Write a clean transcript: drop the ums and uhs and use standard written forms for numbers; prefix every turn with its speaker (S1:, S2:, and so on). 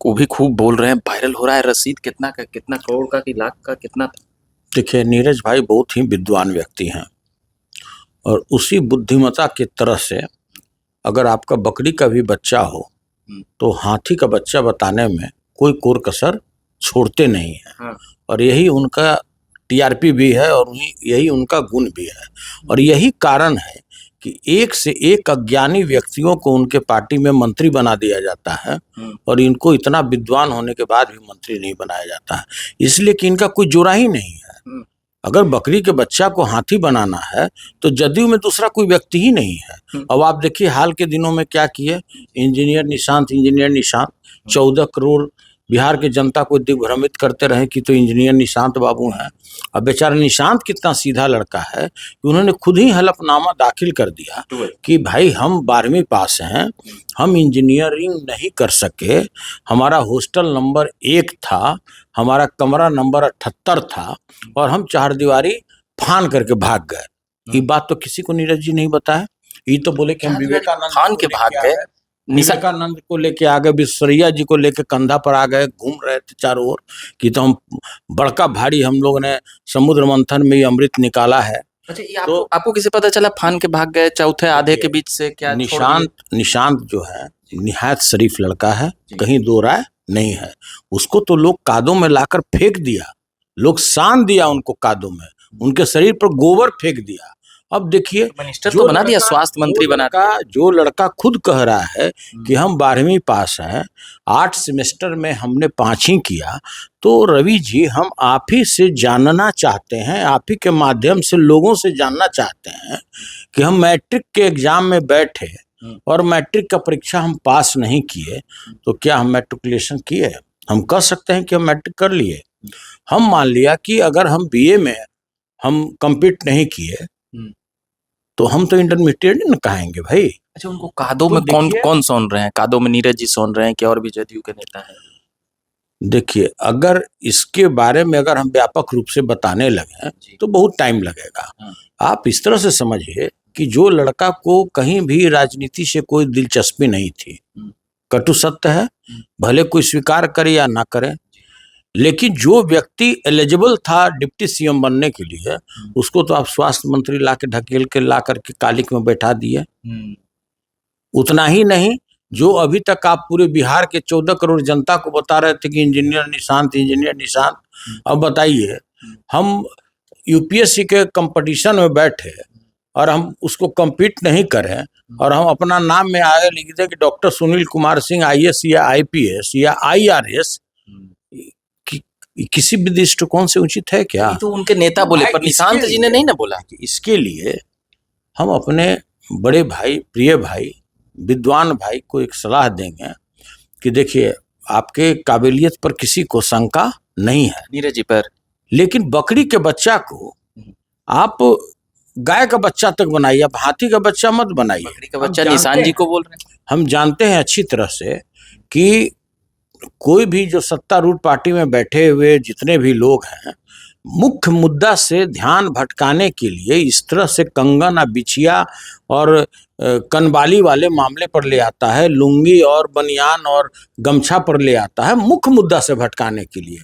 S1: वो भी खूब बोल रहे हैं, वायरल हो रहा है। रसीद कितना का, कितना करोड़ का, कि लाख का, कितना था?
S2: देखिए, नीरज भाई बहुत ही विद्वान व्यक्ति हैं और उसी बुद्धिमत्ता की तरह से अगर आपका बकरी का भी बच्चा हो तो हाथी का बच्चा बताने में कोई कोर कसर छोड़ते नहीं है।
S1: हाँ।
S2: और यही उनका टीआरपी भी है और यही उनका गुण भी है। और यही कारण है कि एक से एक अज्ञानी व्यक्तियों को उनके पार्टी में मंत्री बना दिया जाता है और इनको इतना विद्वान होने के बाद भी मंत्री नहीं बनाया जाता है, इसलिए कि इनका कोई जोड़ा ही नहीं है। अगर बकरी के बच्चा को हाथी बनाना है तो जदयू में दूसरा कोई व्यक्ति ही नहीं है। अब आप देखिए हाल के दिनों में क्या किए, इंजीनियर निशांत 14 करोड़ बिहार के जनता को दिग्भ्रमित करते रहे कि तो इंजीनियर निशांत बाबू हैं। अब बेचारा निशांत कितना सीधा लड़का है कि उन्होंने खुद ही हलफनामा दाखिल कर दिया कि भाई हम 12वीं पास हैं, हम इंजीनियरिंग नहीं कर सके, हमारा हॉस्टल नंबर 1 था, हमारा कमरा नंबर 78 था और हम चारदीवारी फान करके भाग गए। ये बात तो किसी को नीरज जी नहीं बताया। ये तो बोले कि हम विवेकानंद
S1: फान के भाग गए,
S2: विवेकानंद को लेके आ गए, विश्वरैया जी को लेके कंधा पर आ गए, घूम रहे थे चारों ओर कि तो हम बड़का भारी, हम लोग ने समुद्र मंथन में अमृत निकाला है।
S1: अच्छा, ये आपको किसे पता चला फान के भाग गए चौथे आधे के बीच से? क्या
S2: निशांत जो है निहायत शरीफ लड़का है, कहीं दो राय नहीं है। उसको तो लोग कादों में लाकर फेंक दिया, लोग सान दिया उनको कादों में, उनके शरीर पर गोबर फेंक दिया। अब देखिए
S1: मिनिस्टर तो बना दिया, स्वास्थ्य मंत्री बना दिया।
S2: जो लड़का खुद कह रहा है कि हम 12वीं पास हैं, 8 सेमेस्टर में हमने 5 ही किया, तो रवि जी हम आप ही से जानना चाहते हैं, आप ही के माध्यम से लोगों से जानना चाहते हैं कि हम मैट्रिक के एग्जाम में बैठे और मैट्रिक का परीक्षा हम पास नहीं किए तो क्या हम मैट्रिकुलेशन किए? हम कह सकते हैं कि हम मैट्रिक कर लिए। हम मान लिया कि अगर हम बीए में हम कम्पीट नहीं किए तो हम तो इंटरमीडिएट न कहेंगे भाई।
S1: अच्छा, उनको कादों में कौन सुन रहे हैं? कादों में नीरज जी सुन रहे हैं कि और भी जदयू के नेता है?
S2: देखिए, अगर इसके बारे में अगर हम व्यापक रूप से बताने लगे तो बहुत टाइम लगेगा। आप इस तरह से समझिए कि जो लड़का को कहीं भी राजनीति से कोई दिलचस्पी नहीं थी, कटु सत्य है, भले कोई स्वीकार करे या ना करे, लेकिन जो व्यक्ति एलिजिबल था डिप्टी सीएम बनने के लिए, उसको तो आप स्वास्थ्य मंत्री ला के ढकेल के ला करके कालिक में बैठा दिए। उतना ही नहीं, जो अभी तक आप पूरे बिहार के 14 करोड़ जनता को बता रहे थे कि इंजीनियर निशांत, अब बताइए हम यूपीएससी के कंपटीशन में बैठे और हम उसको कम्पीट नहीं करें और हम अपना नाम में आगे लिख दें कि डॉक्टर सुनील कुमार सिंह आईएएस या आईपीएस या आईआरएस, किसी भी दृष्टिकोण से उचित है क्या?
S1: तो उनके नेता बोले, पर निशांत जी ने नहीं ना बोला।
S2: इसके लिए हम अपने बड़े भाई, प्रिय भाई, विद्वान भाई को एक सलाह देंगे कि देखिए आपके काबिलियत पर किसी को शंका नहीं है
S1: नीरज जी पर,
S2: लेकिन बकरी के बच्चा को आप गाय का बच्चा तक बनाइए, आप हाथी का बच्चा मत बनाइए।
S1: बकरी का बच्चा निशांत जी को बोल रहे हैं।
S2: हम जानते हैं अच्छी तरह से कि कोई भी जो सत्तारूढ़ पार्टी में बैठे हुए जितने भी लोग हैं, मुख्य मुद्दा से ध्यान भटकाने के लिए इस तरह से कंगन, बिछिया और कनबाली वाले मामले पर ले आता है, लुंगी और बनियान और गमछा पर ले आता है, मुख्य मुद्दा से भटकाने के लिए।